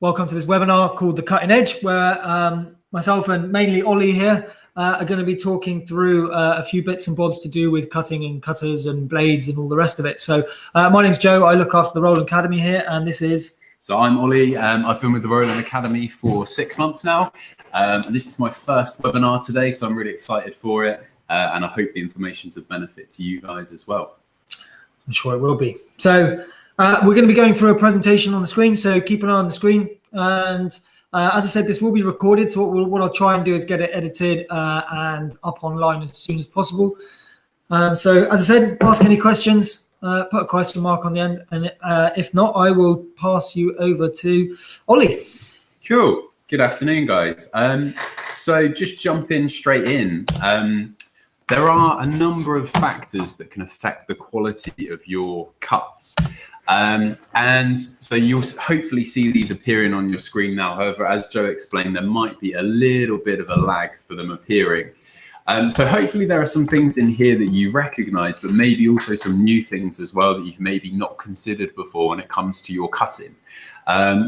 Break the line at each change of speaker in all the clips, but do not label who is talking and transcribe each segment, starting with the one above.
Welcome to this webinar called The Cutting Edge, where myself and mainly Ollie here are going to be talking through a few bits and bobs to do with cutting and cutters and blades and all the rest of it. So my name's Joe. I look after the Roland Academy here, and this is...
So I'm Ollie. I've been with the Roland Academy for 6 months now. And this is my first webinar today, so I'm really excited for it. And I hope the information's of benefit to you guys as well.
I'm sure it will be. So we're going to be going through a presentation on the screen, so keep an eye on the screen. And as I said, this will be recorded, so what I'll try and do is get it edited and up online as soon as possible. So as I said, ask any questions, put a question mark on the end, and if not, I will pass you over to Ollie.
Cool. Good afternoon, guys. So just jumping straight in. There are a number of factors that can affect the quality of your cuts. And so you'll hopefully see these appearing on your screen now. However, as Joe explained, there might be a little bit of a lag for them appearing. So hopefully there are some things in here that you recognize, but maybe also some new things as well that you've maybe not considered before when it comes to your cutting.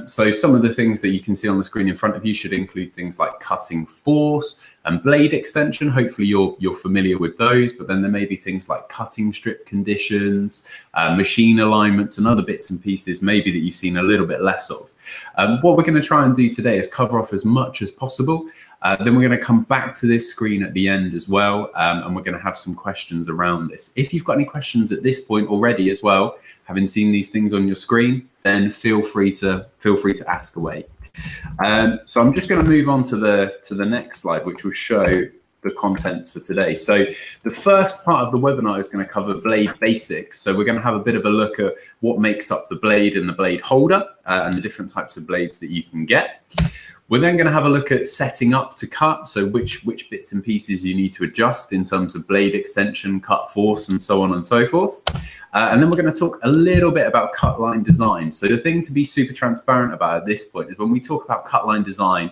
So some of the things that you can see on the screen in front of you should include things like cutting force and blade extension. Hopefully you're familiar with those, but then there may be things like cutting strip conditions, machine alignments and other bits and pieces maybe that you've seen a little bit less of. What we're going to try and do today is cover off as much as possible. Then we're going to come back to this screen at the end as well, and we're going to have some questions around this. If you've got any questions at this point already as well, having seen these things on your screen, then feel free to ask away. So I'm just going to move on to the next slide, which will show the contents for today. So the first part of the webinar is going to cover blade basics. So we're going to have a bit of a look at what makes up the blade and the blade holder and the different types of blades that you can get. We're then going to have a look at setting up to cut, so which bits and pieces you need to adjust in terms of blade extension, cut force, and so on and so forth. And then we're going to talk a little bit about cut line design. So the thing to be super transparent about at this point is when we talk about cut line design,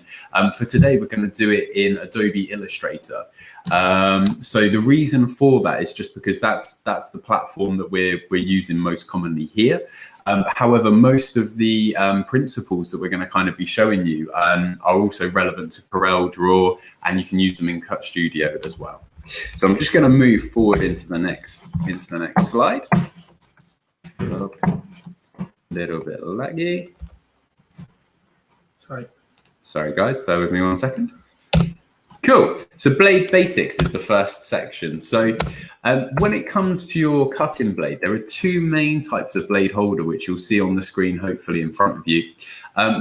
for today we're going to do it in Adobe Illustrator. So the reason for that is just because that's the platform that we're using most commonly here. However, most of the principles that we're going to kind of be showing you are also relevant to Corel Draw, and you can use them in Cut Studio as well. So I'm just going to move forward into the next slide. A little bit laggy. Sorry guys, bear with me 1 second. Cool. So blade basics is the first section. So when it comes to your cutting blade, there are two main types of blade holder, which you'll see on the screen, hopefully in front of you.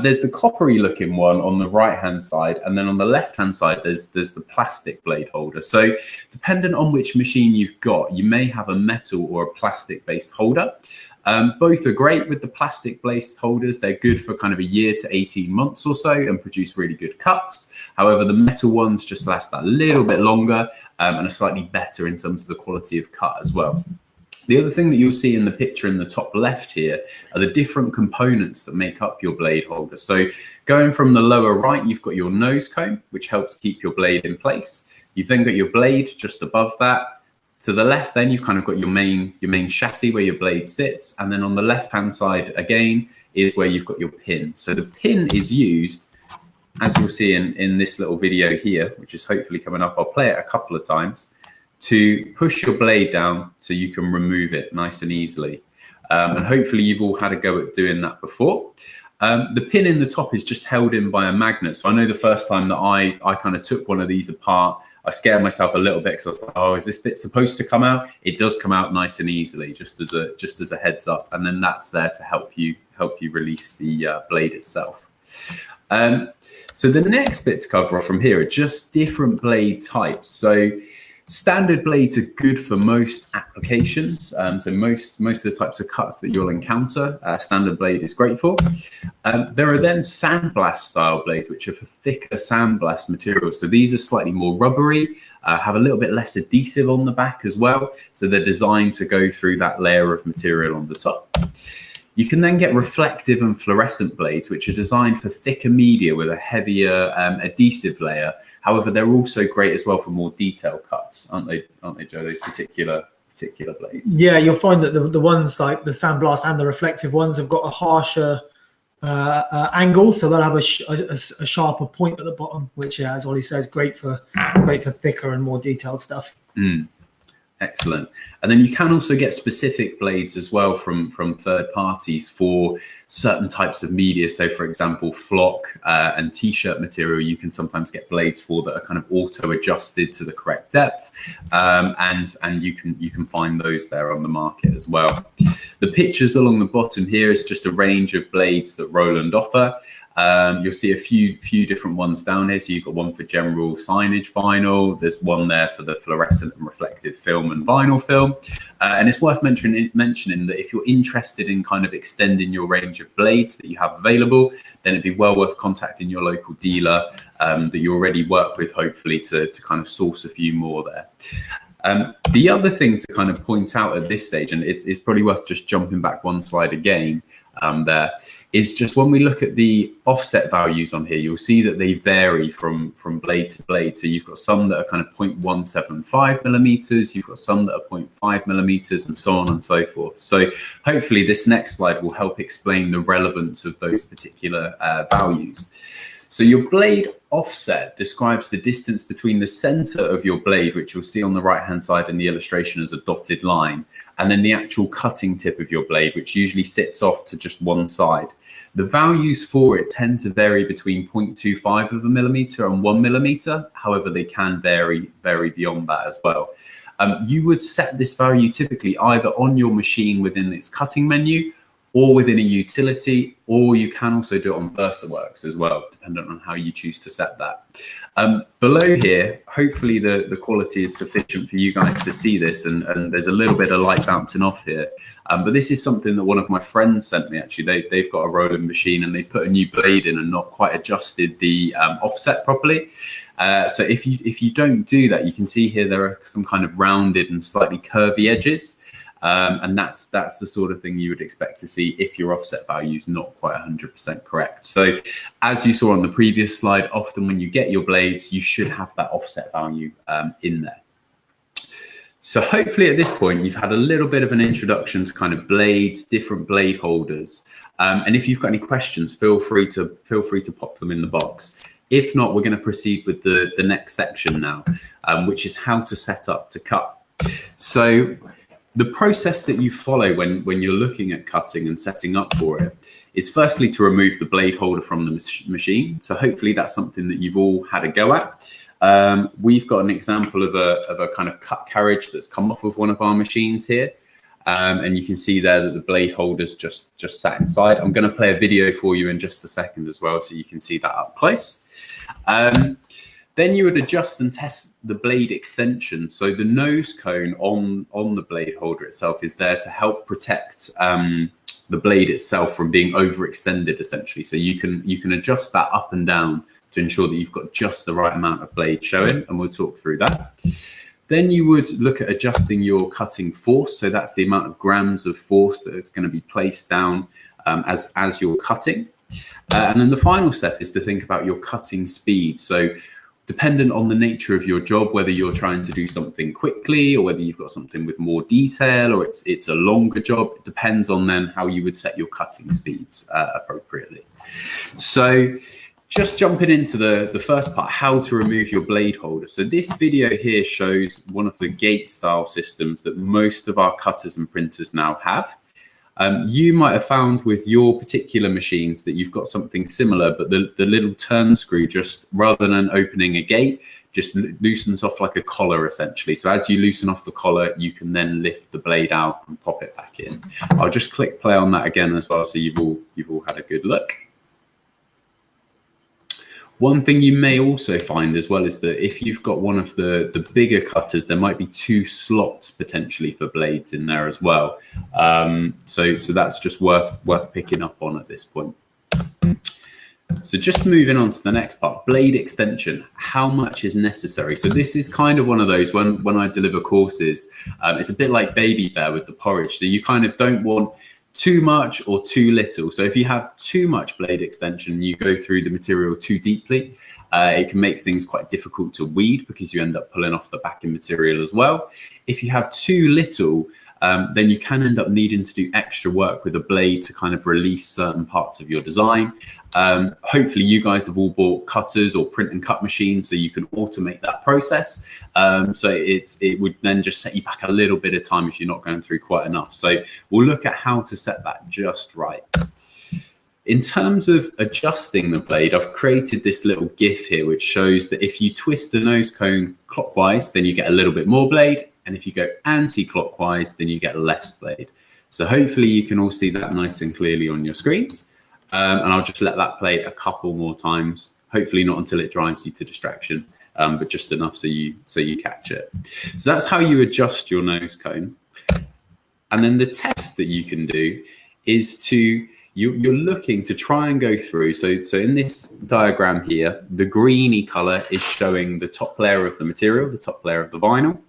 There's the coppery looking one on the right-hand side, and then on the left-hand side, there's the plastic blade holder. So depending on which machine you've got, you may have a metal or a plastic-based holder. Both are great with the plastic-based holders. They're good for kind of a year to 18 months or so and produce really good cuts. However, the metal ones just last a little bit longer and are slightly better in terms of the quality of cut as well. The other thing that you'll see in the picture in the top left here are the different components that make up your blade holder. So going from the lower right, you've got your nose cone, which helps keep your blade in place. You've then got your blade just above that. To the left, then you've kind of got your main chassis where your blade sits. And then on the left-hand side, again, is where you've got your pin. So the pin is used, as you'll see in this little video here, which is hopefully coming up. I'll play it a couple of times to push your blade down so you can remove it nice and easily. And hopefully you've all had a go at doing that before. The pin in the top is just held in by a magnet. So I know the first time that I kind of took one of these apart, I scared myself a little bit because I was like, oh, is this bit supposed to come out? It does come out nice and easily, just as a heads up. And then that's there to help you release the blade itself. So the next bit to cover off from here are just different blade types. So standard blades are good for most applications. So most of the types of cuts that you'll encounter, standard blade is great for. There are then sandblast style blades, which are for thicker sandblast materials. So these are slightly more rubbery, have a little bit less adhesive on the back as well. So they're designed to go through that layer of material on the top. You can then get reflective and fluorescent blades, which are designed for thicker media with a heavier adhesive layer. However, they're also great as well for more detailed cuts, aren't they, Joe, those particular blades?
Yeah, you'll find that the ones like the sandblast and the reflective ones have got a harsher angle, so they'll have a sharper point at the bottom, which, as Ollie says, great for thicker and more detailed stuff.
Excellent. And then you can also get specific blades as well from third parties for certain types of media. So, for example, flock and t-shirt material, you can sometimes get blades for that are kind of auto adjusted to the correct depth, and you can find those there on the market as well. The pictures along the bottom here is just a range of blades that Roland offer. You'll see a few different ones down here. So you've got one for general signage vinyl. There's one there for the fluorescent and reflective film and vinyl film. And it's worth mentioning that if you're interested in kind of extending your range of blades that you have available, then it'd be well worth contacting your local dealer that you already work with, hopefully, to kind of source a few more there. The other thing to kind of point out at this stage, and it's probably worth just jumping back one slide again, there is just when we look at the offset values on here, you'll see that they vary from blade to blade. So you've got some that are kind of 0.175 millimeters, you've got some that are 0.5 millimeters, and so on and so forth. So hopefully this next slide will help explain the relevance of those particular values. So your blade offset describes the distance between the center of your blade, which you'll see on the right-hand side in the illustration as a dotted line, and then the actual cutting tip of your blade, which usually sits off to just one side. The values for it tend to vary between 0.25 of a millimeter and 1 millimeter. However, they can vary beyond that as well. You would set this value typically either on your machine within its cutting menu, or within a utility, or you can also do it on VersaWorks as well, depending on how you choose to set that. Below here, hopefully the quality is sufficient for you guys to see this, and there's a little bit of light bouncing off here. But this is something that one of my friends sent me, actually. They've got a Roland machine and they put a new blade in and not quite adjusted the offset properly. So if you don't do that, you can see here there are some kind of rounded and slightly curvy edges. And that's the sort of thing you would expect to see if your offset value is not quite 100% correct. So as you saw on the previous slide, often when you get your blades, you should have that offset value in there. So hopefully at this point, you've had a little bit of an introduction to kind of blades, different blade holders. And if you've got any questions, feel free to pop them in the box. If not, we're going to proceed with the next section now, which is how to set up to cut. So the process that you follow when you're looking at cutting and setting up for it is firstly to remove the blade holder from the machine. So hopefully that's something that you've all had a go at. We've got an example of a kind of cut carriage that's come off of one of our machines here. And you can see there that the blade holder's just sat inside. I'm going to play a video for you in just a second as well, so you can see that up close. Then you would adjust and test the blade extension. So the nose cone on the blade holder itself is there to help protect the blade itself from being overextended, essentially. So you can adjust that up and down to ensure that you've got just the right amount of blade showing, and we'll talk through that. Then you would look at adjusting your cutting force. So that's the amount of grams of force that is going to be placed down as you're cutting. And then the final step is to think about your cutting speed. So dependent on the nature of your job, whether you're trying to do something quickly or whether you've got something with more detail or it's a longer job, it depends on then how you would set your cutting speeds appropriately. So just jumping into the first part, how to remove your blade holder. So this video here shows one of the gate style systems that most of our cutters and printers now have. You might have found with your particular machines that you've got something similar, but the little turn screw, just rather than opening a gate, just loosens off like a collar essentially. So as you loosen off the collar, you can then lift the blade out and pop it back in. I'll just click play on that again as well, so you've all had a good look. One thing you may also find as well is that if you've got one of the bigger cutters, there might be two slots potentially for blades in there as well. So that's just worth picking up on at this point. So just moving on to the next part, blade extension, how much is necessary? So this is kind of one of those, when I deliver courses, it's a bit like Baby Bear with the porridge. So you kind of don't want too much or too little. So if you have too much blade extension, you go through the material too deeply. It can make things quite difficult to weed because you end up pulling off the backing material as well. If you have too little, then you can end up needing to do extra work with a blade to kind of release certain parts of your design. Hopefully you guys have all bought cutters or print and cut machines so you can automate that process. So it would then just set you back a little bit of time if you're not going through quite enough. So we'll look at how to set that just right. In terms of adjusting the blade, I've created this little GIF here, which shows that if you twist the nose cone clockwise, then you get a little bit more blade. And if you go anti-clockwise, then you get less blade. So hopefully you can all see that nice and clearly on your screens. And I'll just let that play a couple more times, hopefully not until it drives you to distraction, but just enough so you catch it. So that's how you adjust your nose cone. And then the test that you can do is you're looking to try and go through. So in this diagram here, the greeny color is showing the top layer of the material, the top layer of the vinyl.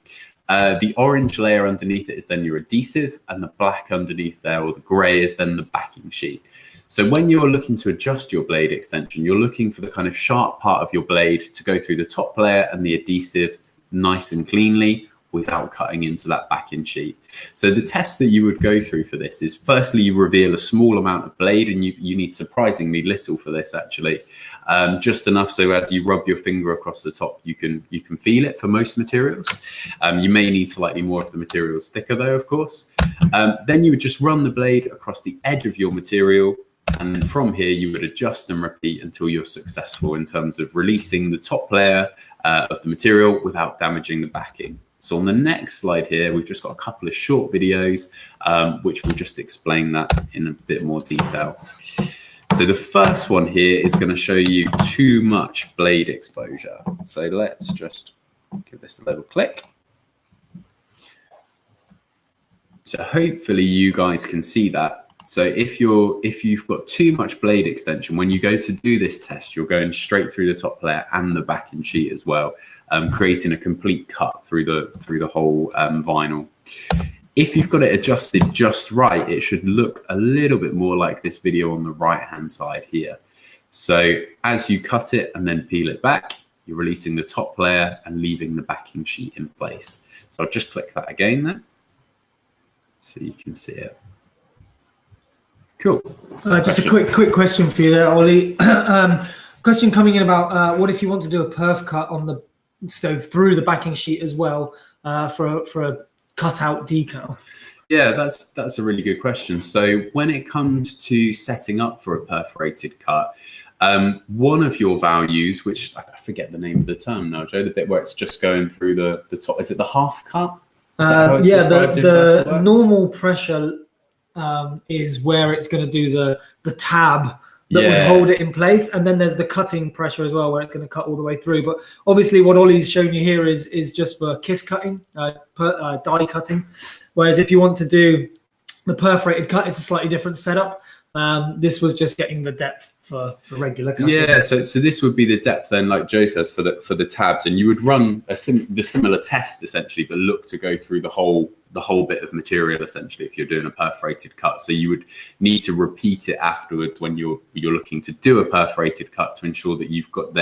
The orange layer underneath it is then your adhesive, and the black underneath there, or the gray, is then the backing sheet. So when you're looking to adjust your blade extension, you're looking for the kind of sharp part of your blade to go through the top layer and the adhesive nice and cleanly without cutting into that backing sheet. So the test that you would go through for this is, firstly, you reveal a small amount of blade, and you need surprisingly little for this actually, just enough so as you rub your finger across the top, you can feel it for most materials. You may need slightly more if the material is thicker though, of course. Then you would just run the blade across the edge of your material, and then from here you would adjust and repeat until you're successful in terms of releasing the top layer of the material without damaging the backing. So on the next slide here, we've just got a couple of short videos which will just explain that in a bit more detail. So the first one here is going to show you too much blade exposure. So let's just give this a little click. So hopefully you guys can see that. So if you've got too much blade extension, when you go to do this test, you're going straight through the top layer and the backing sheet as well, creating a complete cut through the whole vinyl. If you've got it adjusted just right, it should look a little bit more like this video on the right-hand side here. So as you cut it and then peel it back, you're releasing the top layer and leaving the backing sheet in place. So I'll just click that again then, so you can see it. Cool.
Just a quick question for you there, Ollie. Question coming in about what if you want to do a perf cut on the stove through the backing sheet as well for a cutout decal?
Yeah, that's a really good question. So when it comes to setting up for a perforated cut, one of your values, which I forget the name of the term now, Joe, the bit where it's just going through the top, is it the half cut?
Yeah, the normal pressure is where it's going to do the tab that would hold it in place, and then there's the cutting pressure as well, where it's going to cut all the way through. But obviously what Ollie's shown you here is just for kiss cutting, die cutting, whereas if you want to do the perforated cut, it's a slightly different setup. This was just getting the depth for regular cutting. Yeah,
so this would be the depth then, like Joe says, for the tabs, and you would run the similar test essentially, but look to go through the whole bit of material essentially if you're doing a perforated cut. So you would need to repeat it afterwards when you're looking to do a perforated cut to ensure that you've got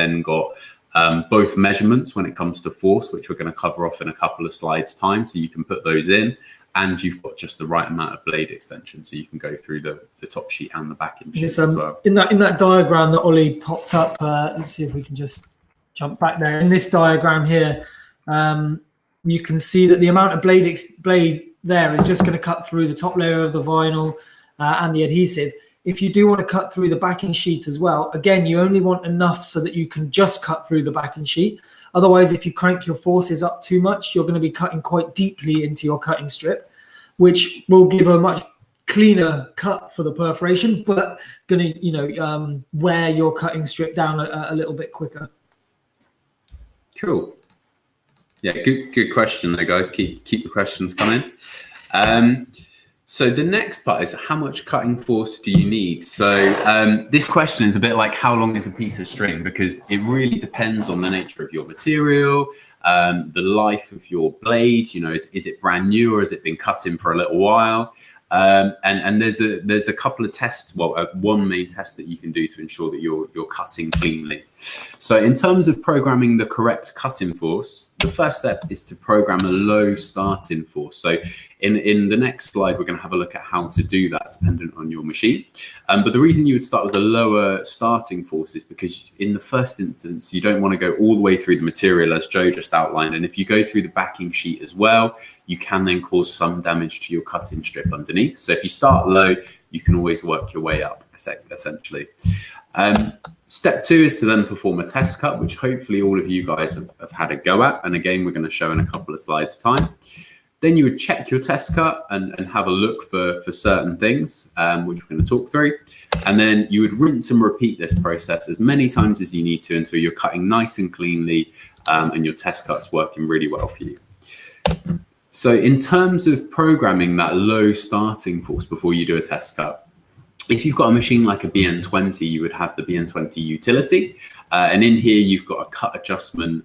both measurements when it comes to force, which we're going to cover off in a couple of slides time, so you can put those in, and you've got just the right amount of blade extension so you can go through the top sheet and the backing sheet as well. In that diagram that Ollie popped up, let's see if we can just jump back there. In this diagram here, you can see that the amount of blade there is just going to cut through the top layer of the vinyl and the adhesive. If you do want to cut through the backing sheet as well, again, you only want enough so that you can just cut through the backing sheet. Otherwise, if you crank your forces up too much, you're going to be cutting quite deeply into your cutting strip, which will give a much cleaner cut for the perforation, but going to wear your cutting strip down a little bit quicker. Cool. Yeah, good question though, guys. Keep the questions coming. So the next part is, how much cutting force do you need? So this question is a bit like, how long is a piece of string? Because it really depends on the nature of your material, the life of your blade. Is it brand new or has it been cut in for a little while? And there's a couple of tests, well, one main test that you can do to ensure that you're cutting cleanly. So in terms of programming the correct cutting force, the first step is to program a low starting force. So in the next slide, we're going to have a look at how to do that dependent on your machine. But the reason you would start with a lower starting force is because in the first instance, you don't want to go all the way through the material as Joe just outlined. And if you go through the backing sheet as well, you can then cause some damage to your cutting strip underneath. So if you start low, you can always work your way up, essentially. Step 2 is to then perform a test cut, which hopefully all of you guys have had a go at. And again, we're going to show in a couple of slides' time. Then you would check your test cut and have a look for certain things, which we're going to talk through. And then you would rinse and repeat this process as many times as you need to until you're cutting nice and cleanly and your test cut's working really well for you. So in terms of programming that low starting force before you do a test cut, if you've got a machine like a BN20, you would have the BN20 utility. And in here, you've got a cut adjustment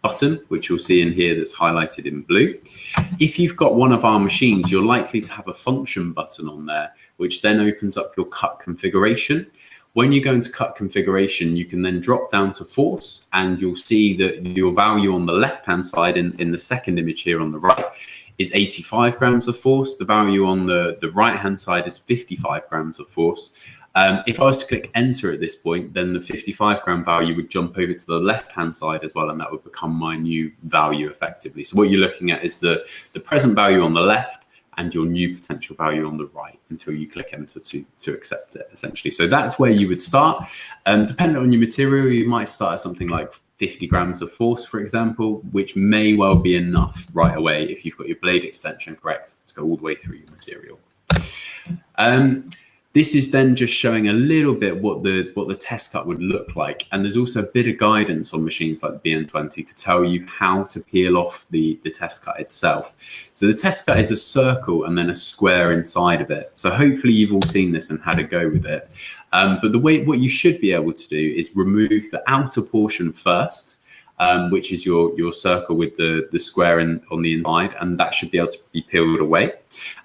button, which you'll see in here that's highlighted in blue. If you've got one of our machines, you're likely to have a function button on there, which then opens up your cut configuration. When you go into cut configuration, you can then drop down to force, and you'll see that your value on the left-hand side in the second image here on the right is 85 grams of force. The value on the right-hand side is 55 grams of force. If I was to click enter at this point, then the 55 gram value would jump over to the left-hand side as well, and that would become my new value effectively. So what you're looking at is the present value on the left and your new potential value on the right until you click enter to accept it, essentially. So that's where you would start. Depending on your material, you might start at something like 50 grams of force, for example, which may well be enough right away if you've got your blade extension correct to go all the way through your material. This is then just showing a little bit what the test cut would look like. And there's also a bit of guidance on machines like the BN20 to tell you how to peel off the test cut itself. So the test cut is a circle and then a square inside of it. So hopefully you've all seen this and had a go with it. But what you should be able to do is remove the outer portion first, which is your circle with the square on the inside, and that should be able to be peeled away.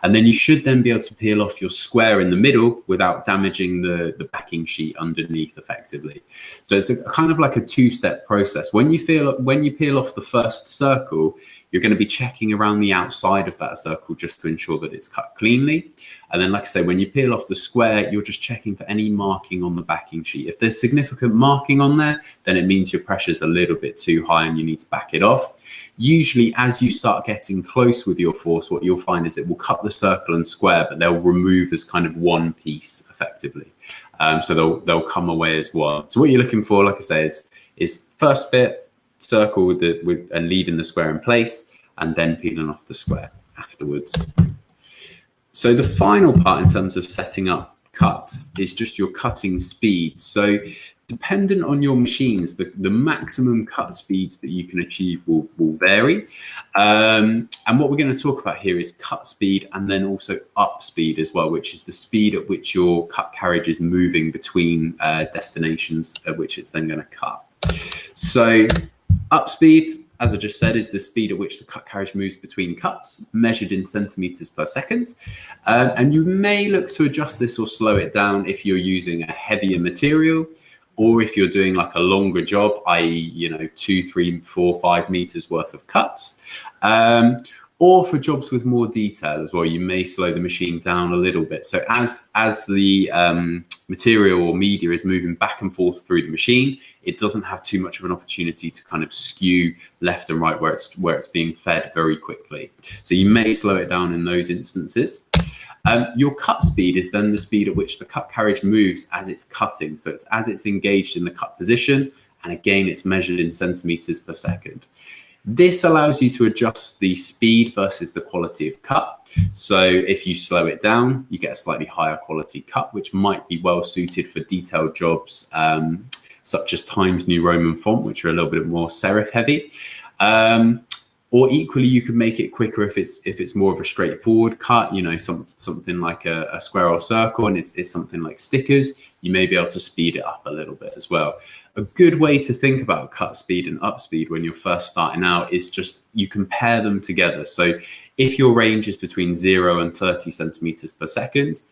And then you should then be able to peel off your square in the middle without damaging the backing sheet underneath effectively. So it's kind of like a two-step process. When you peel off the first circle, you're going to be checking around the outside of that circle just to ensure that it's cut cleanly. And then, like I say, when you peel off the square, you're just checking for any marking on the backing sheet. If there's significant marking on there, then it means your pressure's a little bit too high and you need to back it off. Usually, as you start getting close with your force, what you'll find is it will cut the circle and square, but they'll remove as kind of one piece effectively. So they'll come away as one. So what you're looking for, like I say, is first bit, circle and leaving the square in place, and then peeling off the square afterwards. So the final part in terms of setting up cuts is just your cutting speed. So dependent on your machines, the maximum cut speeds that you can achieve will vary. And what we're going to talk about here is cut speed and then also up speed as well, which is the speed at which your cut carriage is moving between destinations at which it's then going to cut. So up speed, as I just said, is the speed at which the cut carriage moves between cuts, measured in centimeters per second. And you may look to adjust this or slow it down if you're using a heavier material, or if you're doing like a longer job, i.e., 2, 3, 4, 5 meters worth of cuts. Or for jobs with more detail as well, you may slow the machine down a little bit. So as the material or media is moving back and forth through the machine, it doesn't have too much of an opportunity to kind of skew left and right where it's being fed very quickly. So you may slow it down in those instances. Your cut speed is then the speed at which the cut carriage moves as it's cutting. So it's as it's engaged in the cut position, and again, it's measured in centimeters per second. This allows you to adjust the speed versus the quality of cut. So if you slow it down, you get a slightly higher quality cut, which might be well suited for detailed jobs, such as Times New Roman font, which are a little bit more serif heavy. Or equally, you could make it quicker if it's more of a straightforward cut, you know, something like a square or circle, and it's something like stickers. You may be able to speed it up a little bit as well. A good way to think about cut speed and up speed when you're first starting out is just you compare them together. So if your range is between 0 and 30 centimeters per second,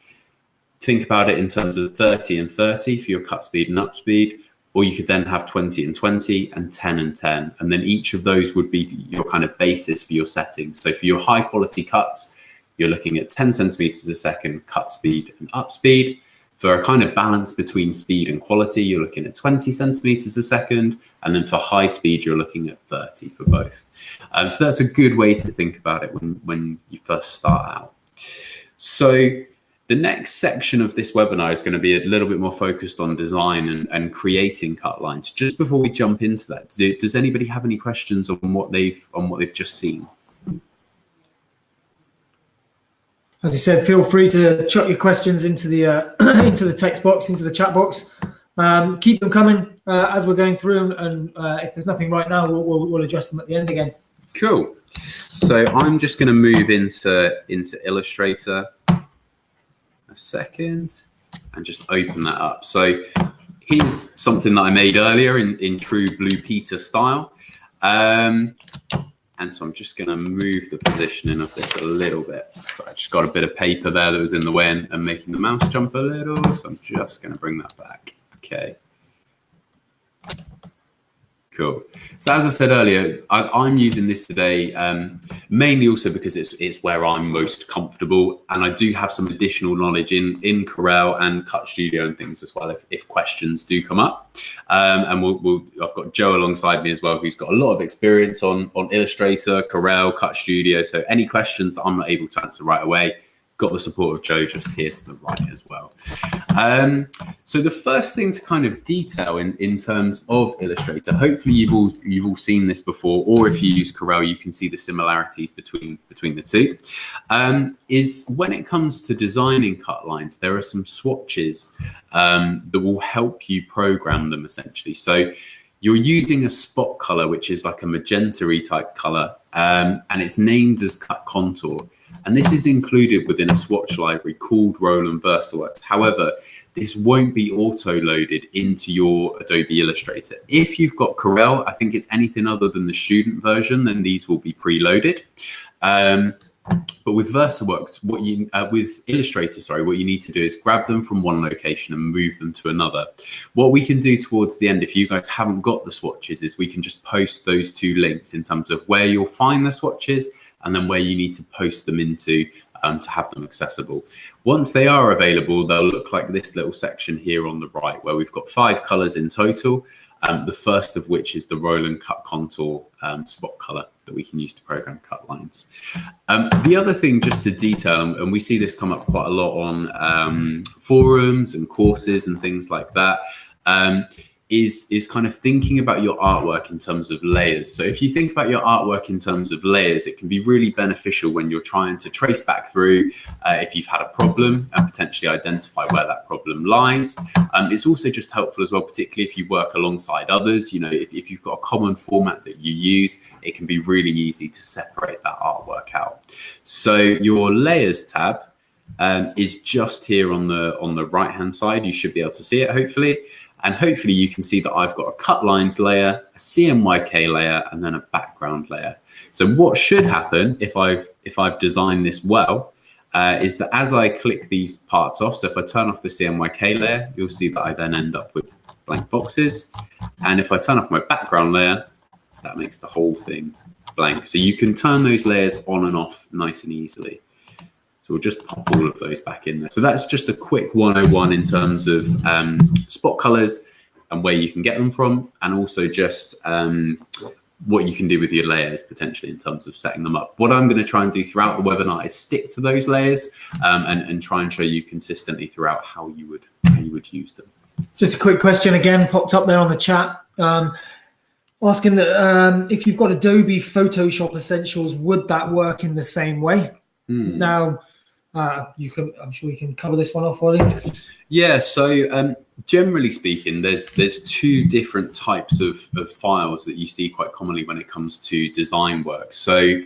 think about it in terms of 30 and 30 for your cut speed and up speed, or you could then have 20 and 20 and 10 and 10. And then each of those would be your kind of basis for your settings. So for your high quality cuts, you're looking at 10 centimeters a second cut speed and up speed. For a kind of balance between speed and quality, you're looking at 20 centimeters a second. And then for high speed, you're looking at 30 for both. So that's a good way to think about it when you first start out. So the next section of this webinar is going to be a little bit more focused on design and creating cut lines. Just before we jump into that, does anybody have any questions on what they've just seen?
As you said, feel free to chuck your questions into the into the text box, into the chat box. Keep them coming as we're going through, and if there's nothing right now, we'll adjust them at the end again.
Cool. So I'm just going to move into Illustrator a second and just open that up. So here's something that I made earlier in true Blue Peter style. And so I'm just going to move the positioning of this a little bit. So I just got a bit of paper there that was in the way and making the mouse jump a little. So I'm just going to bring that back. Okay. Cool. So as I said earlier, I'm using this today mainly also because it's where I'm most comfortable, and I do have some additional knowledge in Corel and Cut Studio and things as well if questions do come up. And I've got Joe alongside me as well, who's got a lot of experience on Illustrator, Corel, Cut Studio. So any questions that I'm not able to answer right away, got the support of Joe just here to the right as well. So the first thing to kind of detail in terms of Illustrator, hopefully you've all seen this before, or if you use Corel, you can see the similarities between the two, is when it comes to designing cut lines, there are some swatches that will help you program them essentially. So you're using a spot color, which is like a magenta-y type color, and it's named as cut contour. And this is included within a swatch library called Roland VersaWorks. However, this won't be auto-loaded into your Adobe Illustrator. If you've got Corel, I think it's anything other than the student version, then these will be preloaded. But with VersaWorks, with Illustrator, what you need to do is grab them from one location and move them to another. What we can do towards the end, if you guys haven't got the swatches, is we can just post those two links in terms of where you'll find the swatches and then where you need to post them into to have them accessible. Once they are available, they'll look like this little section here on the right, where we've got 5 colors in total. The first of which is the Roland Cut Contour spot color that we can use to program cut lines. The other thing, just to detail, and we see this come up quite a lot on forums and courses and things like that, is kind of thinking about your artwork in terms of layers. So if you think about your artwork in terms of layers, it can be really beneficial when you're trying to trace back through if you've had a problem and potentially identify where that problem lies. It's also just helpful as well, particularly if you work alongside others. You know, if you've got a common format that you use, it can be really easy to separate that artwork out. So your layers tab is just here on the right hand side. You should be able to see it, hopefully. And hopefully you can see that I've got a cut lines layer, a CMYK layer, and then a background layer. So what should happen if I've designed this well is that as I click these parts off, so if I turn off the CMYK layer, you'll see that I then end up with blank boxes. And if I turn off my background layer, that makes the whole thing blank. So you can turn those layers on and off nice and easily. So we'll just pop all of those back in there. So that's just a quick 101 in terms of spot colors and where you can get them from, and also just what you can do with your layers potentially in terms of setting them up. What I'm going to try and do throughout the webinar is stick to those layers and try and show you consistently throughout how you would use them.
Just a quick question again popped up there on the chat, asking that if you've got Adobe Photoshop Essentials, would that work in the same way? Now, I'm sure you can cover this one off, Ollie.
Yeah, so generally speaking, there's two different types of files that you see quite commonly when it comes to design work. So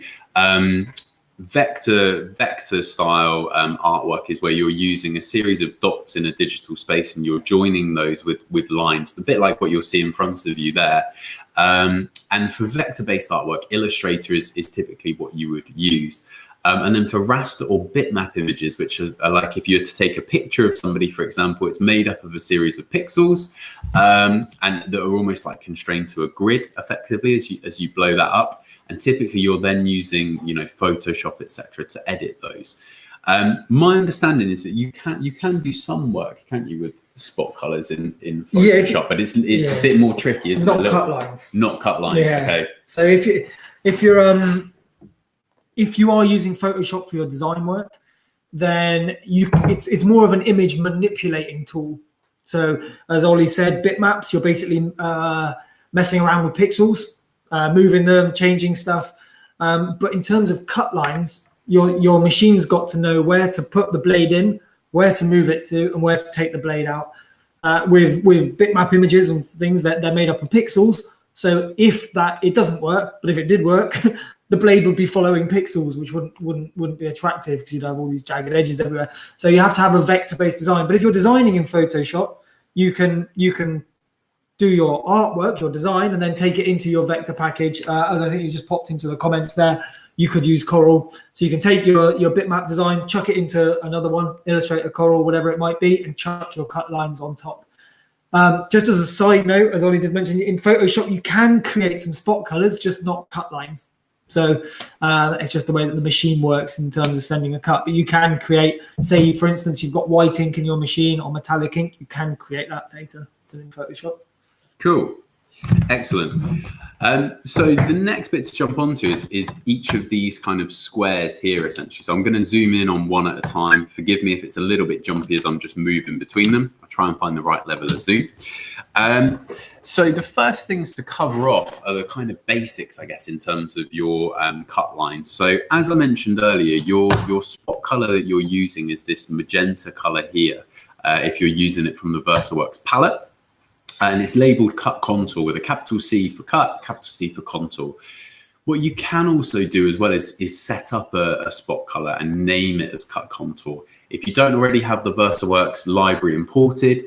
vector style artwork is where you're using a series of dots in a digital space and you're joining those with lines, a bit like what you'll see in front of you there. And for vector-based artwork, Illustrator is typically what you would use. And then for raster or bitmap images, which are like if you were to take a picture of somebody, for example, it's made up of a series of pixels and that are almost like constrained to a grid effectively as you blow that up. And typically you're then using, Photoshop, etc., to edit those. My understanding is that you can do some work, can't you, with spot colors in Photoshop, but it's a bit more tricky, isn't it?
Not cut lines.
Not cut lines. Yeah. Okay.
So if you are using Photoshop for your design work, then it's more of an image manipulating tool. So as Ollie said, bitmaps, you're basically messing around with pixels, moving them, changing stuff. But in terms of cut lines, your machine's got to know where to put the blade in, where to move it to, and where to take the blade out. With bitmap images and things, that they're made up of pixels. So if it doesn't work, but if it did work, the blade would be following pixels, which wouldn't be attractive because you'd have all these jagged edges everywhere. So you have to have a vector-based design. But if you're designing in Photoshop, you can do your artwork, your design, and then take it into your vector package. As I think you just popped into the comments there, you could use Coral. So you can take your bitmap design, chuck it into another one, Illustrator, Coral, whatever it might be, and chuck your cut lines on top. Just as a side note, as Ollie did mention, in Photoshop, you can create some spot colors, just not cut lines. So it's just the way that the machine works in terms of sending a cut. But you can create, say, for instance, you've got white ink in your machine or metallic ink, you can create that data within Photoshop.
Cool. Excellent. So the next bit to jump onto is each of these kind of squares here, essentially. So I'm going to zoom in on one at a time. Forgive me if it's a little bit jumpy as I'm just moving between them. I'll try and find the right level of zoom. So the first things to cover off are the kind of basics, I guess, in terms of your cut lines. So as I mentioned earlier, your spot color that you're using is this magenta color here, if you're using it from the VersaWorks palette. And it's labeled cut contour with a capital C for cut, capital C for contour. What you can also do as well is set up a spot color and name it as cut contour. If you don't already have the VersaWorks library imported,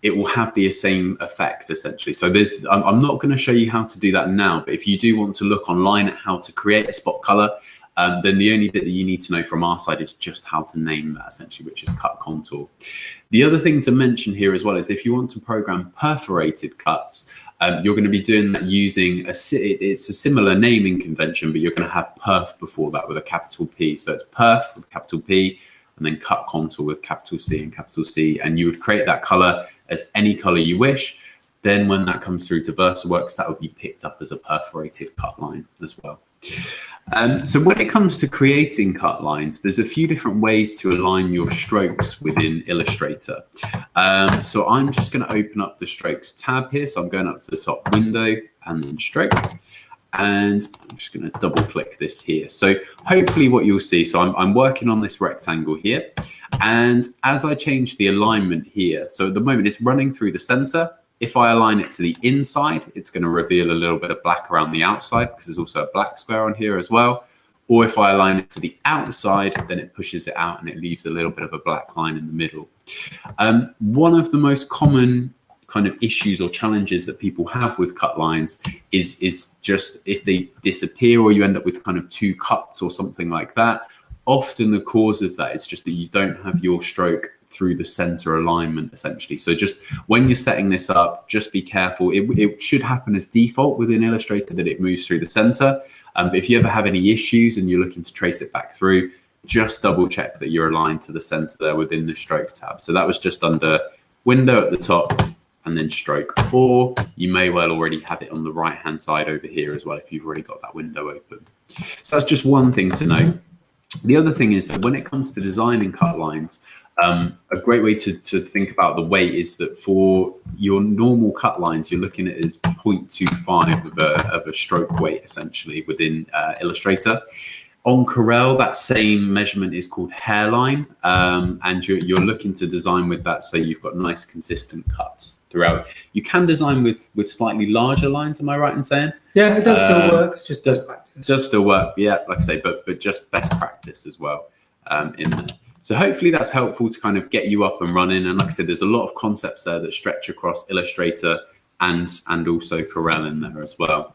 it will have the same effect essentially. So I'm not going to show you how to do that now, but if you do want to look online at how to create a spot color, then the only bit that you need to know from our side is just how to name that essentially, which is cut contour. The other thing to mention here as well is if you want to program perforated cuts, you're going to be doing that using it's a similar naming convention, but you're going to have perf before that with a capital P. So it's perf with capital P and then cut contour with capital C and capital C. And you would create that color as any color you wish. Then when that comes through to VersaWorks, that would be picked up as a perforated cut line as well. So when it comes to creating cut lines, there's a few different ways to align your strokes within Illustrator. So I'm just going to open up the strokes tab here. So I'm going up to the top window and then stroke. And I'm just going to double click this here. So hopefully what you'll see, so I'm working on this rectangle here. And as I change the alignment here, so at the moment it's running through the center. If I align it to the inside, it's going to reveal a little bit of black around the outside because there's also a black square on here as well. Or if I align it to the outside, then it pushes it out and it leaves a little bit of a black line in the middle. One of the most common kind of issues or challenges that people have with cut lines is just if they disappear or you end up with kind of two cuts or something like that. Often the cause of that is just that you don't have your stroke through the center alignment essentially. So just when you're setting this up, just be careful. It should happen as default within Illustrator that it moves through the center. But if you ever have any issues and you're looking to trace it back through, just double check that you're aligned to the center there within the stroke tab. So that was just under window at the top and then stroke, or you may well already have it on the right hand side over here as well if you've already got that window open. So that's just one thing to know. The other thing is that when it comes to designing cut lines, a great way to think about the weight is that for your normal cut lines, you're looking at is 0.25 of a stroke weight essentially within Illustrator. On Corel, that same measurement is called hairline, and you're looking to design with that so you've got nice consistent cuts throughout. You can design with slightly larger lines, am I right in saying?
Yeah, it does still work. It's just best practice.
Does still work, yeah, like I say, but just best practice as well in there. So hopefully that's helpful to kind of get you up and running. And like I said, there's a lot of concepts there that stretch across Illustrator and also Corel in there as well.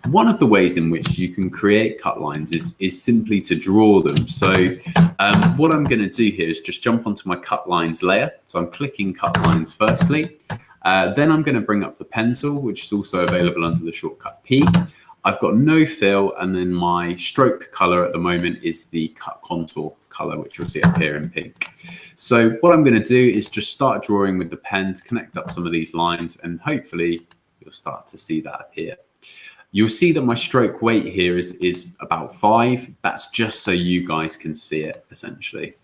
One of the ways in which you can create cut lines is simply to draw them. So what I'm going to do here is just jump onto my cut lines layer. So I'm clicking cut lines firstly. Then I'm going to bring up the pen tool, which is also available under the shortcut P. I've got no fill, and then my stroke color at the moment is the cut contour color, which you'll see up here in pink. So what I'm going to do is just start drawing with the pen to connect up some of these lines, and hopefully you'll start to see that appear. You'll see that my stroke weight here is about 5. That's just so you guys can see it, essentially.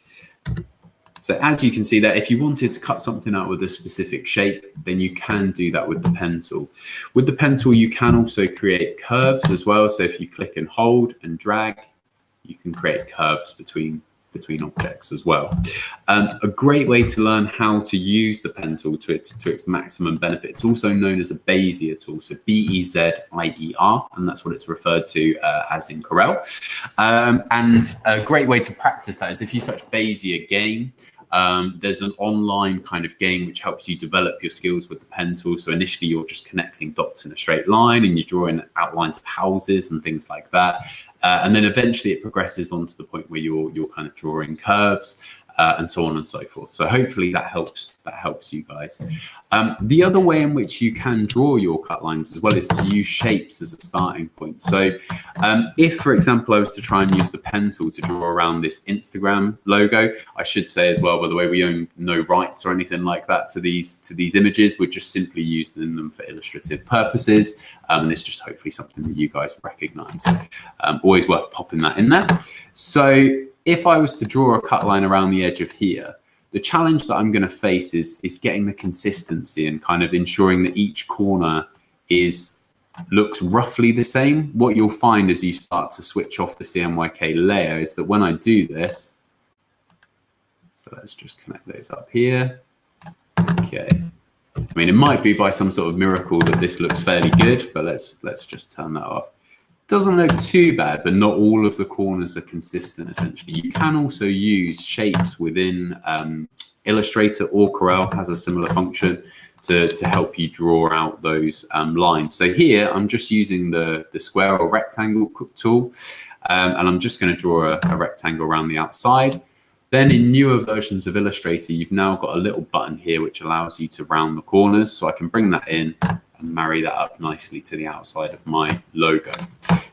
So as you can see there, if you wanted to cut something out with a specific shape, then you can do that with the pen tool. With the pen tool, you can also create curves as well. So if you click and hold and drag, you can create curves between objects as well. A great way to learn how to use the pen tool to its maximum benefit. It's also known as a Bezier tool, so B-E-Z-I-E-R, and that's what it's referred to as in Corel. And a great way to practice that is if you search Bezier game. There's an online kind of game which helps you develop your skills with the pen tool. So initially you're just connecting dots in a straight line and you're drawing outlines of houses and things like that. And then eventually it progresses on to the point where you're kind of drawing curves and so on and so forth. So hopefully that helps you guys. The other way in which you can draw your cut lines as well is to use shapes as a starting point. So if, for example, I was to try and use the pen tool to draw around this Instagram logo, I should say as well, by the way, we own no rights or anything like that to these images. We're just simply using them for illustrative purposes. And it's just hopefully something that you guys recognize. Always worth popping that in there. So if I was to draw a cut line around the edge of here, the challenge that I'm going to face is getting the consistency and kind of ensuring that each corner looks roughly the same. What you'll find as you start to switch off the CMYK layer is that when I do this, so let's just connect those up here. Okay. I mean, it might be by some sort of miracle that this looks fairly good, but let's just turn that off. Doesn't look too bad, but not all of the corners are consistent, essentially. You can also use shapes within Illustrator, or Corel has a similar function to help you draw out those lines. So here, I'm just using the square or rectangle tool, and I'm just going to draw a rectangle around the outside. Then in newer versions of Illustrator, you've now got a little button here which allows you to round the corners. So I can bring that in and marry that up nicely to the outside of my logo.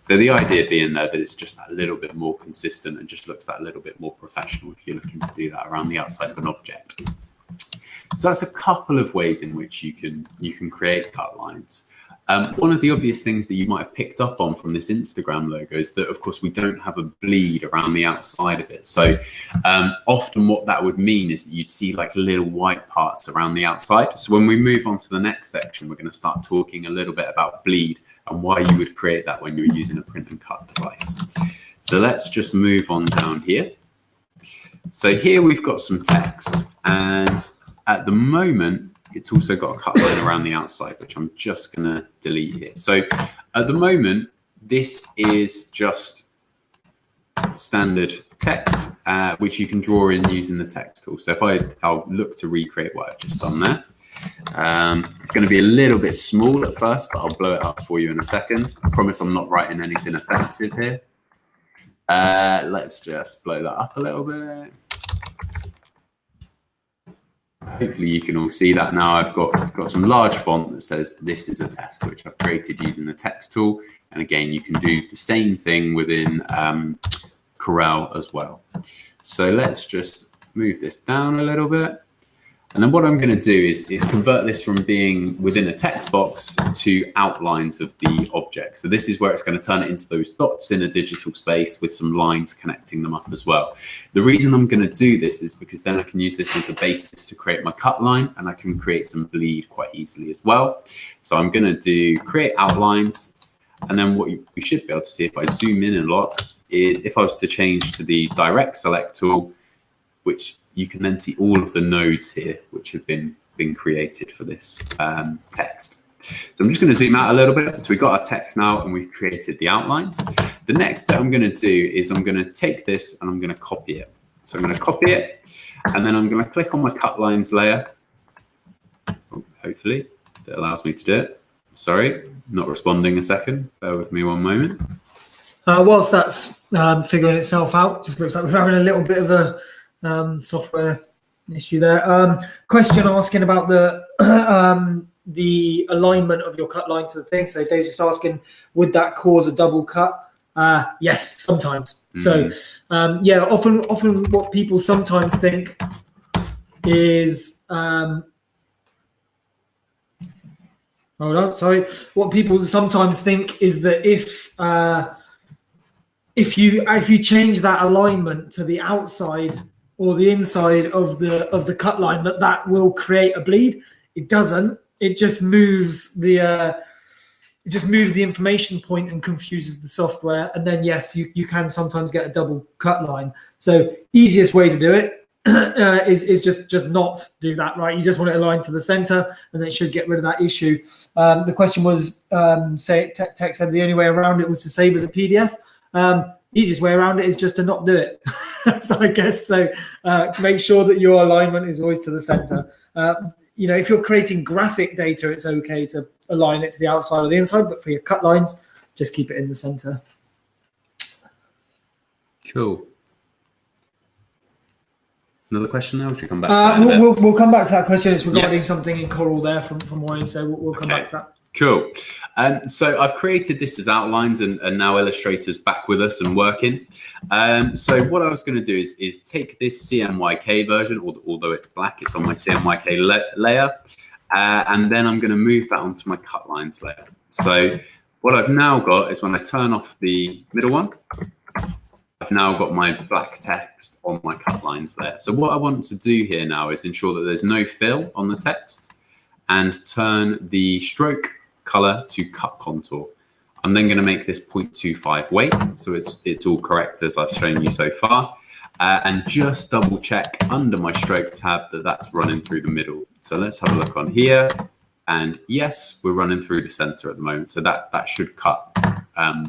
So the idea being there that it's just a little bit more consistent and just looks that little bit more professional if you're looking to do that around the outside of an object. So that's a couple of ways in which you can create cut lines. One of the obvious things that you might have picked up on from this Instagram logo is that, of course, we don't have a bleed around the outside of it. So often what that would mean is that you'd see like little white parts around the outside. So when we move on to the next section, we're going to start talking a little bit about bleed and why you would create that when you're using a print and cut device. So let's just move on down here. So here we've got some text, and at the moment, it's also got a cut line around the outside, which I'm just going to delete here. So at the moment, this is just standard text, which you can draw in using the text tool. So if I'll look to recreate what I've just done there. It's going to be a little bit small at first, but I'll blow it up for you in a second. I promise I'm not writing anything offensive here. Let's just blow that up a little bit. Hopefully you can all see that now. I've got some large font that says this is a test, which I've created using the text tool. And again, you can do the same thing within Corel as well. So let's just move this down a little bit. And then what I'm going to do is convert this from being within a text box to outlines of the object. So this is where it's going to turn it into those dots in a digital space with some lines connecting them up as well. The reason I'm going to do this is because then I can use this as a basis to create my cut line, and I can create some bleed quite easily as well. So I'm going to do create outlines. And then what we should be able to see if I zoom in a lot is if I was to change to the direct select tool, which you can then see all of the nodes here, which have been created for this text. So I'm just going to zoom out a little bit. So we've got our text now and we've created the outlines. The next bit I'm going to do is I'm going to take this and I'm going to copy it. So I'm going to copy it and then I'm going to click on my cut lines layer. Oh, hopefully it allows me to do it. Sorry, not responding a second. Bear with me one moment.
Whilst that's figuring itself out, just looks like we're having a little bit of a software issue there. Question asking about the alignment of your cut line to the thing. So Dave's just asking, would that cause a double cut? Yes, sometimes. So yeah, often what people sometimes think is hold on, sorry. What people sometimes think is that if you change that alignment to the outside or the inside of the cut line, that will create a bleed. It doesn't. It just moves the information point and confuses the software. And then yes, you can sometimes get a double cut line. So easiest way to do it is just not do that, right? You just want it aligned to the center, and it should get rid of that issue. The question was, Tech said the only way around it was to save as a PDF. Easiest way around it is just to not do it. So I guess so. Make sure that your alignment is always to the center. You know, if you're creating graphic data, it's okay to align it to the outside or the inside, but for your cut lines, just keep it in the center. Cool.
Another question now? Should we come back to that?
We'll come back to that question. It's regarding something in Coral there from Wayne, so we'll come back to that.
Cool. So I've created this as outlines, and now Illustrator's back with us and working. So what I was going to do is take this CMYK version, although it's black, it's on my CMYK layer, and then I'm going to move that onto my cut lines layer. So what I've now got is when I turn off the middle one, I've now got my black text on my cut lines there. So what I want to do here now is ensure that there's no fill on the text and turn the stroke color to cut contour. I'm then going to make this 0.25 weight, so it's all correct as I've shown you so far, and just double check under my stroke tab that that's running through the middle. So let's have a look on here, and yes, we're running through the center at the moment, so that should cut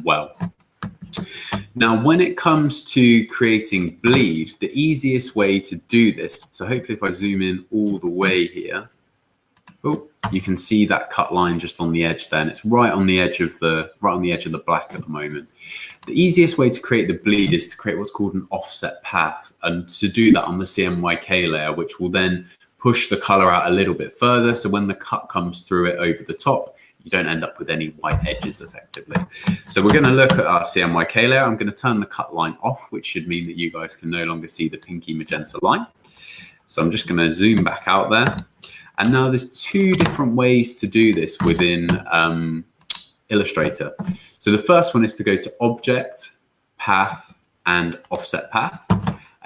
well. Now, when it comes to creating bleed, the easiest way to do this, so hopefully if I zoom in all the way here, oh, you can see that cut line just on the edge there, and it's right on the edge of the black at the moment. The easiest way to create the bleed is to create what's called an offset path, and to do that on the CMYK layer, which will then push the color out a little bit further, so when the cut comes through it over the top, you don't end up with any white edges effectively. So we're going to look at our CMYK layer. I'm going to turn the cut line off, which should mean that you guys can no longer see the pinky magenta line. So I'm just going to zoom back out there. And now there's two different ways to do this within Illustrator. So the first one is to go to Object, Path, and Offset Path.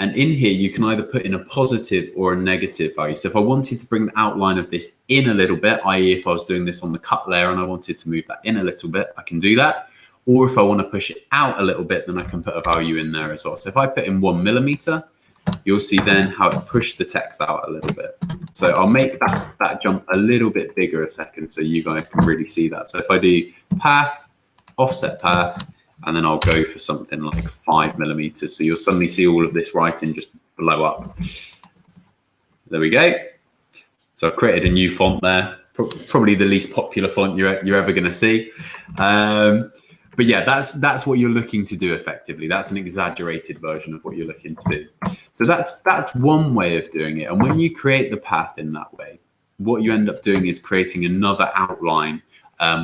And in here, you can either put in a positive or a negative value. So if I wanted to bring the outline of this in a little bit, i.e. if I was doing this on the cut layer and I wanted to move that in a little bit, I can do that. Or if I want to push it out a little bit, then I can put a value in there as well. So if I put in 1 millimeter, you'll see then how it pushed the text out a little bit. So I'll make that jump a little bit bigger a second so you guys can really see that. So if I do path, offset path, and then I'll go for something like 5 millimeters. So you'll suddenly see all of this writing just blow up. There we go. So I've created a new font there, probably the least popular font you're ever going to see. But yeah, that's what you're looking to do effectively. That's an exaggerated version of what you're looking to do. So that's one way of doing it. And when you create the path in that way, what you end up doing is creating another outline,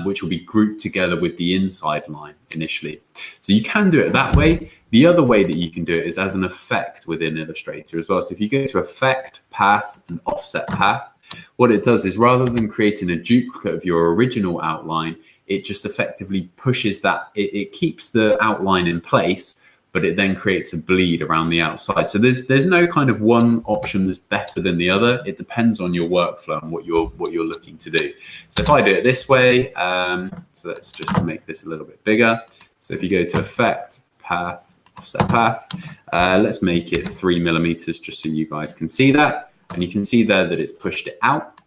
which will be grouped together with the inside line initially. So you can do it that way. The other way that you can do it is as an effect within Illustrator as well. So if you go to Effect, Path, and Offset Path, what it does is rather than creating a duplicate of your original outline, it just effectively pushes that, it keeps the outline in place, but it then creates a bleed around the outside. So there's no kind of one option that's better than the other. It depends on your workflow and what you're looking to do. So if I do it this way, so let's just make this a little bit bigger. So if you go to Effect, Path, Offset Path, let's make it 3 millimeters just so you guys can see that. And you can see there that it's pushed it out.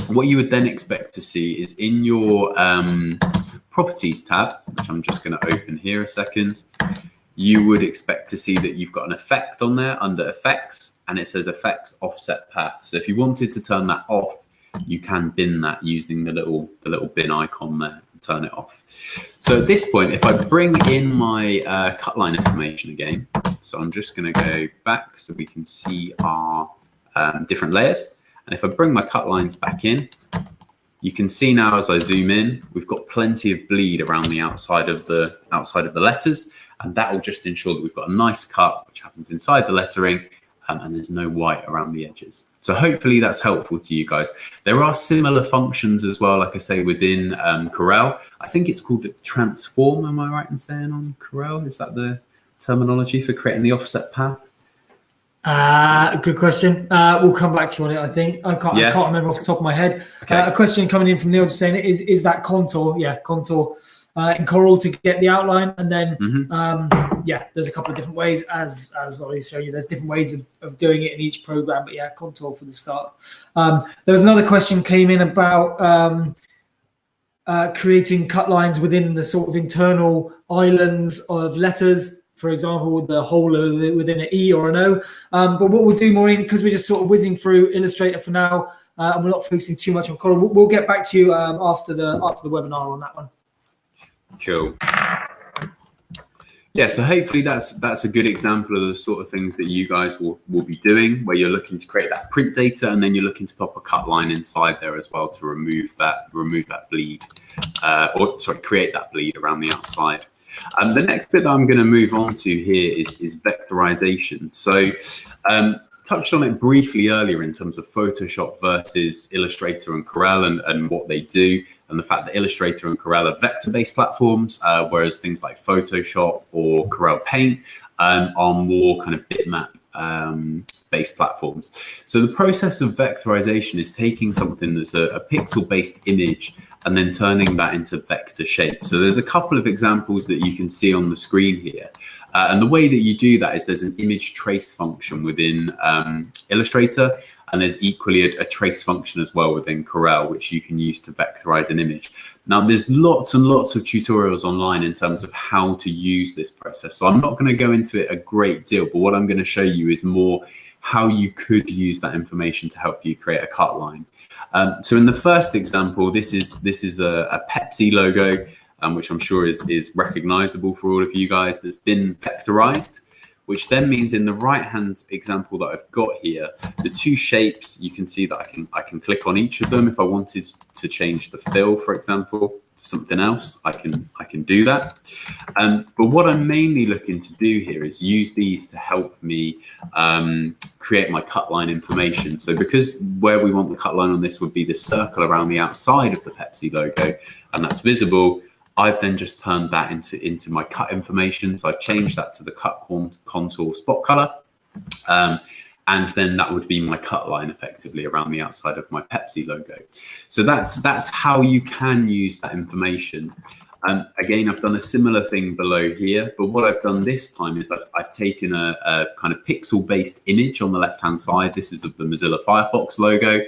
What you would then expect to see is in your Properties tab, which I'm just going to open here a second, you would expect to see that you've got an effect on there under Effects, and it says Effects Offset Path. So if you wanted to turn that off, you can bin that using the little bin icon there and turn it off. So at this point, if I bring in my cut line information again, so I'm just going to go back so we can see our different layers. And if I bring my cut lines back in, you can see now as I zoom in, we've got plenty of bleed around the outside of the letters, and that will just ensure that we've got a nice cut which happens inside the lettering, and there's no white around the edges. So hopefully that's helpful to you guys. There are similar functions as well, like I say, within Corel. I think it's called transform, am I right in saying on Corel? Is that the terminology for creating the offset path?
Good question. We'll come back to you on it, I think. I can't remember off the top of my head. Okay. A question coming in from Neil just saying, is that contour? Yeah, contour in Corel to get the outline. And then, there's a couple of different ways, as I always show you. There's different ways of doing it in each program. But yeah, contour for the start. There was another question came in about creating cut lines within the sort of internal islands of letters. For example, the hole within an E or an O. But what we'll do, Maureen, because we're just sort of whizzing through Illustrator for now, and we're not focusing too much on Corel, we'll get back to you after the webinar on that one.
Cool. Yeah, so hopefully that's a good example of the sort of things that you guys will be doing, where you're looking to create that print data, and then you're looking to pop a cut line inside there as well to remove that bleed, create that bleed around the outside. The next bit that I'm going to move on to here is vectorization. So touched on it briefly earlier in terms of Photoshop versus Illustrator and Corel and what they do, and the fact that Illustrator and Corel are vector-based platforms, whereas things like Photoshop or Corel Paint are more kind of bitmap based platforms. So the process of vectorization is taking something that's a pixel-based image and then turning that into vector shape. So there's a couple of examples that you can see on the screen here. And the way that you do that is there's an image trace function within Illustrator, and there's equally a trace function as well within Corel, which you can use to vectorize an image. Now, there's lots and lots of tutorials online in terms of how to use this process. So I'm not going to go into it a great deal, but what I'm going to show you is more how you could use that information to help you create a cut line. So in the first example, this is a Pepsi logo, which I'm sure is recognizable for all of you guys, that's been vectorized, which then means in the right-hand example that I've got here, the two shapes, you can see that I can click on each of them. If I wanted to change the fill, for example, to something else, I can do that. But what I'm mainly looking to do here is use these to help me create my cut line information. So because where we want the cut line on this would be the circle around the outside of the Pepsi logo, and that's visible, I've then just turned that into my cut information. So I've changed that to the cut contour spot color. And then that would be my cut line effectively around the outside of my Pepsi logo. So that's how you can use that information. Again, I've done a similar thing below here, but what I've done this time is I've taken a kind of pixel-based image on the left-hand side. This is of the Mozilla Firefox logo.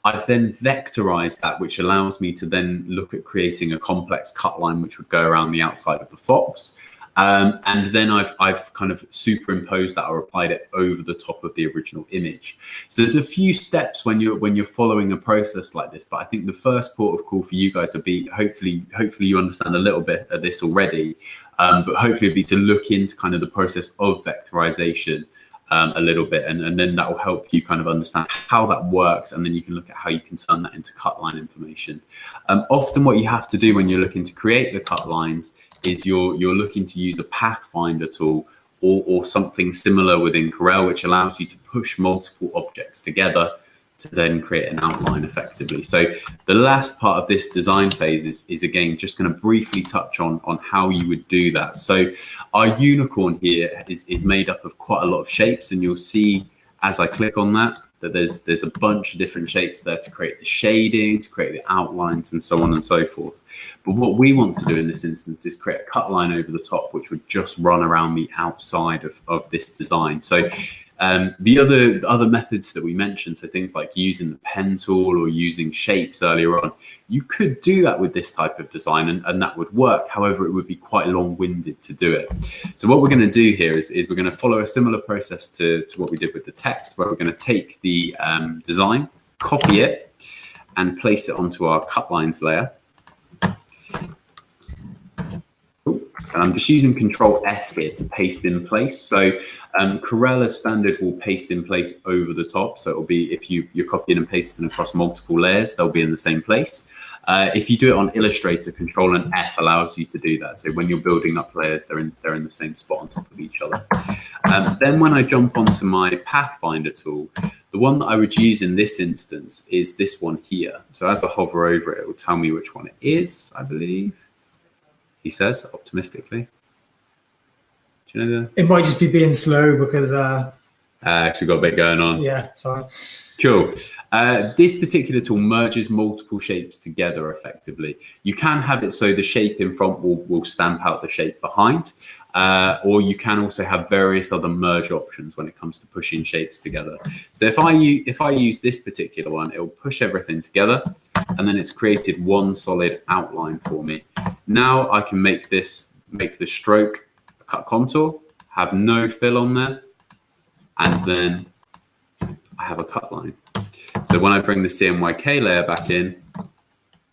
I've then vectorized that, which allows me to then look at creating a complex cut line, which would go around the outside of the fox. And then I've kind of superimposed that or applied it over the top of the original image. So there's a few steps when you're following a process like this, but I think the first port of call for you guys would be, hopefully you understand a little bit of this already, but hopefully it'd be to look into kind of the process of vectorization a little bit, and then that will help you kind of understand how that works, and then you can look at how you can turn that into cut line information. Often what you have to do when you're looking to create the cut lines is you're looking to use a pathfinder tool or something similar within Corel, which allows you to push multiple objects together to then create an outline effectively. So the last part of this design phase is again, just going to briefly touch on how you would do that. So our unicorn here is made up of quite a lot of shapes, and you'll see as I click on that there's a bunch of different shapes there to create the shading, to create the outlines, and so on and so forth. But what we want to do in this instance is create a cut line over the top, which would just run around the outside of this design. So the other methods that we mentioned, so things like using the pen tool or using shapes earlier on, you could do that with this type of design, and that would work. However, it would be quite long-winded to do it. So what we're going to do here is we're going to follow a similar process to what we did with the text, where we're going to take the design, copy it, and place it onto our cut lines layer. And I'm just using Control F here to paste in place. So Corella standard will paste in place over the top. So it'll be, if you're copying and pasting across multiple layers, they'll be in the same place. If you do it on Illustrator, Control and F allows you to do that. So when you're building up layers, they're in the same spot on top of each other. Then when I jump onto my Pathfinder tool, the one that I would use in this instance is this one here. So as I hover over it, it will tell me which one it is, I believe. He says optimistically. Do you know that?
It might just be being slow because
actually got a bit going on.
Yeah, sorry.
Cool. This particular tool merges multiple shapes together effectively. You can have it so the shape in front will stamp out the shape behind, or you can also have various other merge options when it comes to pushing shapes together. So if I use this particular one, it will push everything together, and then it's created one solid outline for me. Now I can make the stroke a cut contour, have no fill on there, and then I have a cut line. So when I bring the CMYK layer back in,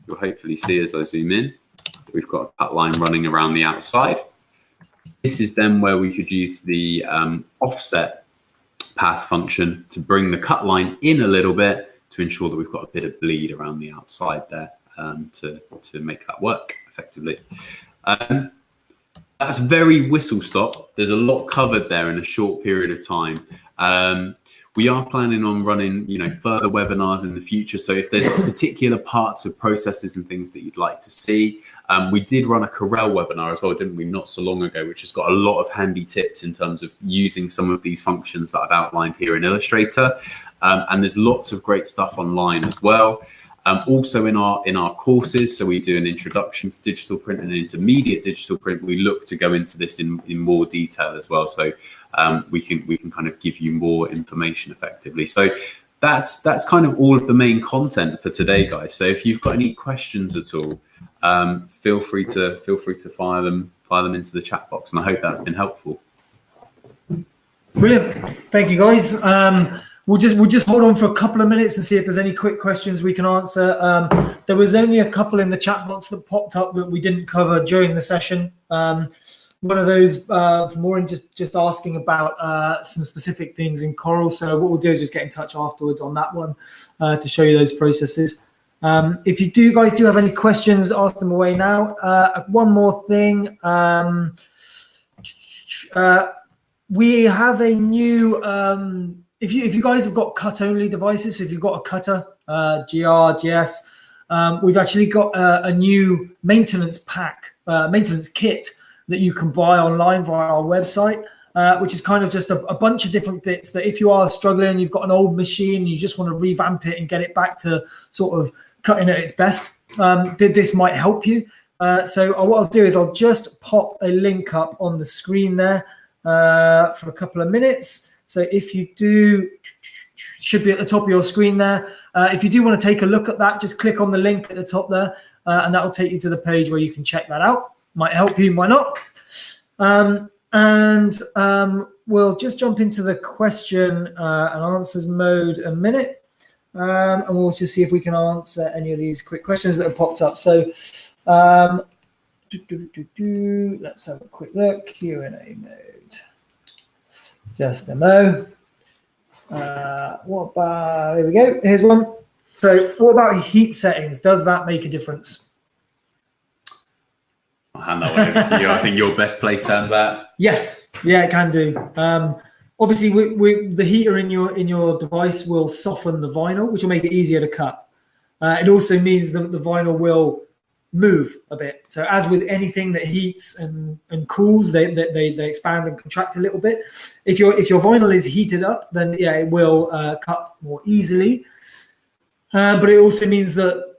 you'll hopefully see as I zoom in, we've got a cut line running around the outside. This is then where we could use the offset path function to bring the cut line in a little bit to ensure that we've got a bit of bleed around the outside there to make that work effectively. That's very whistle stop. There's a lot covered there in a short period of time. We are planning on running, further webinars in the future. So if there's particular parts of processes and things that you'd like to see, we did run a Corel webinar as well, didn't we? Not so long ago, which has got a lot of handy tips in terms of using some of these functions that I've outlined here in Illustrator. And there's lots of great stuff online as well. Also in our courses, so we do an introduction to digital print and an intermediate digital print. We look to go into this in more detail as well, so we can kind of give you more information effectively. So that's kind of all of the main content for today, guys. So if you've got any questions at all, feel free to fire them into the chat box, and I hope that's been helpful.
Brilliant, thank you, guys. We'll just hold on for a couple of minutes and see if there's any quick questions we can answer. There was only a couple in the chat box that popped up that we didn't cover during the session. One of those from Maureen just asking about some specific things in Corel. So what we'll do is just get in touch afterwards on that one to show you those processes. If you guys do have any questions, ask them away now. One more thing. We have a new. If you guys have got cut-only devices, so if you've got a cutter, GR, GS, we've actually got a new maintenance pack, maintenance kit that you can buy online via our website, which is kind of just a bunch of different bits that if you are struggling, you've got an old machine, you just want to revamp it and get it back to sort of cutting at its best, this might help you. So what I'll do is I'll just pop a link up on the screen there for a couple of minutes. So if you do, should be at the top of your screen there. If you do want to take a look at that, just click on the link at the top there, and that will take you to the page where you can check that out. Might help you, might not. We'll just jump into the question and answers mode a minute, and we'll just see if we can answer any of these quick questions that have popped up. So let's have a quick look. Q&A mode. Just a mo. What about, here we go. Here's one. So what about heat settings? Does that make a difference?
I'll hand that one over to you. I think your best place stands out.
Yes. Yeah, it can do. obviously, the heater in your device will soften the vinyl, which will make it easier to cut. It also means that the vinyl will move a bit. So as with anything that heats and cools, they expand and contract a little bit. If your vinyl is heated up, then yeah, it will cut more easily. But it also means that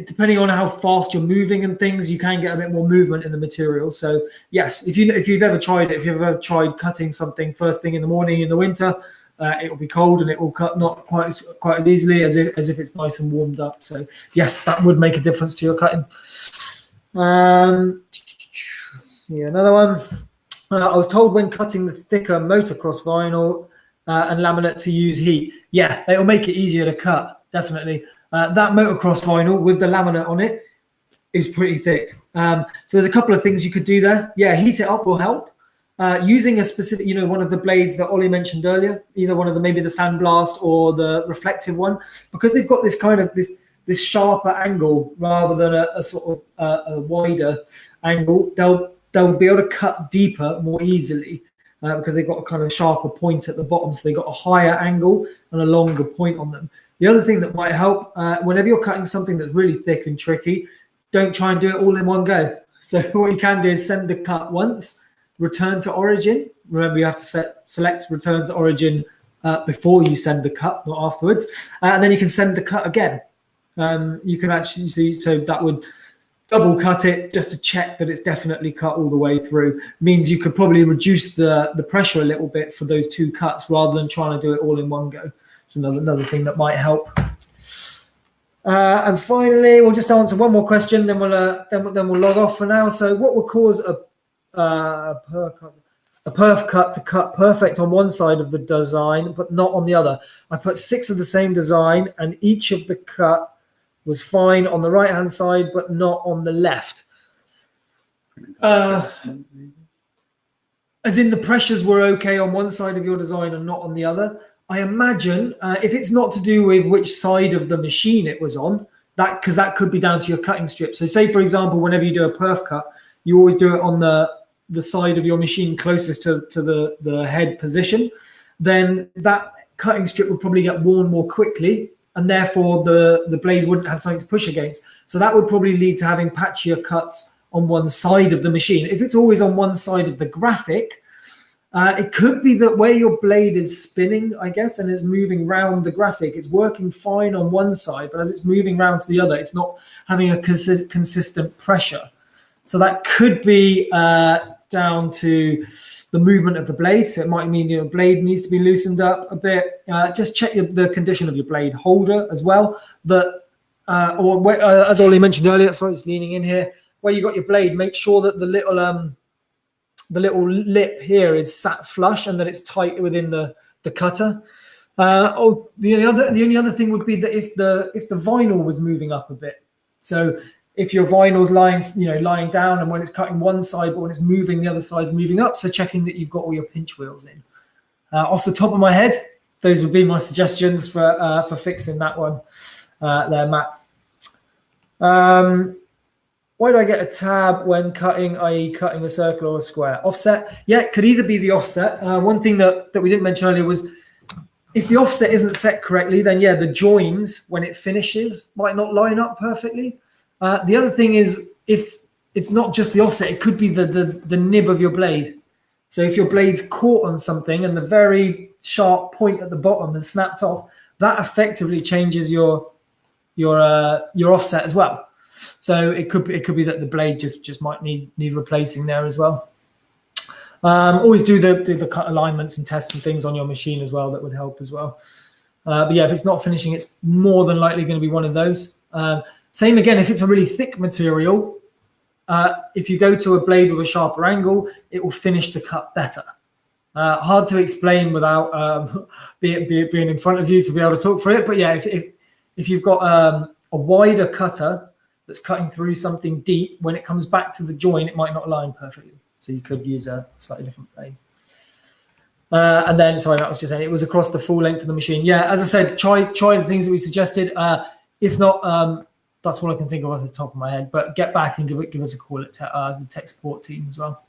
depending on how fast you're moving and things, you can get a bit more movement in the material. So yes, if you've ever tried cutting something first thing in the morning in the winter, it will be cold and it will cut not quite as easily as if it's nice and warmed up. So yes, that would make a difference to your cutting. See another one. I was told when cutting the thicker motocross vinyl and laminate to use heat. Yeah, it will make it easier to cut, definitely. That motocross vinyl with the laminate on it is pretty thick. So there's a couple of things you could do there. Yeah, heat it up will help. Using a specific, one of the blades that Ollie mentioned earlier, either one of the, maybe the sandblast or the reflective one, because they've got this kind of this sharper angle rather than a sort of a wider angle, they'll be able to cut deeper more easily because they've got a kind of sharper point at the bottom. So they've got a higher angle and a longer point on them. The other thing that might help, whenever you're cutting something that's really thick and tricky, don't try and do it all in one go. So what you can do is send the cut once, return to origin. Remember, you have to select return to origin before you send the cut, not afterwards. And then you can send the cut again. You can actually see, so that would double cut it just to check that it's definitely cut all the way through. Means you could probably reduce the pressure a little bit for those two cuts rather than trying to do it all in one go. It's another thing that might help. And finally, we'll just answer one more question, then we'll log off for now. So, what would cause a perf cut to cut perfect on one side of the design, but not on the other? I put 6 of the same design, and each of the cut was fine on the right-hand side, but not on the left. As in the pressures were okay on one side of your design and not on the other. I imagine if it's not to do with which side of the machine it was on, because that could be down to your cutting strip. So say, for example, whenever you do a perf cut, you always do it on the side of your machine closest to the head position. Then that cutting strip would probably get worn more quickly, and therefore the blade wouldn't have something to push against. So that would probably lead to having patchier cuts on one side of the machine. If it's always on one side of the graphic, it could be that where your blade is spinning, I guess, and is moving round the graphic, it's working fine on one side, but as it's moving round to the other, it's not having a consistent pressure. So that could be down to the movement of the blade. So it might mean your blade needs to be loosened up a bit. Just check the condition of your blade holder as well. As Ollie mentioned earlier, sorry, it's leaning in here, where you got your blade, make sure that the little lip here is sat flush and that it's tight within the cutter. The only other thing would be that if the vinyl was moving up a bit. So if your vinyl's lying down, and when it's cutting one side, but when it's moving, the other side's moving up. So checking that you've got all your pinch wheels in. Off the top of my head, those would be my suggestions for fixing that one there, Matt. Why do I get a tab when cutting, i.e. cutting a circle or a square? Offset? Yeah, it could either be the offset. One thing that we didn't mention earlier was if the offset isn't set correctly, then yeah, the joins, when it finishes, might not line up perfectly. The other thing is, if it's not just the offset, it could be the nib of your blade. So if your blade's caught on something and the very sharp point at the bottom is snapped off, that effectively changes your offset as well. So it could be that the blade just might need replacing there as well. Always do the cut alignments and tests and things on your machine as well. That would help as well. But yeah, if it's not finishing, it's more than likely going to be one of those. Same again, if it's a really thick material, if you go to a blade with a sharper angle, it will finish the cut better. Hard to explain without being in front of you to be able to talk through it. But yeah, if you've got a wider cutter that's cutting through something deep, when it comes back to the joint, it might not align perfectly. So you could use a slightly different blade. And then, sorry, Matt was just saying it was across the full length of the machine. Yeah, as I said, try the things that we suggested. If not, that's all I can think of off the top of my head. But get back and give us a call at the tech support team as well.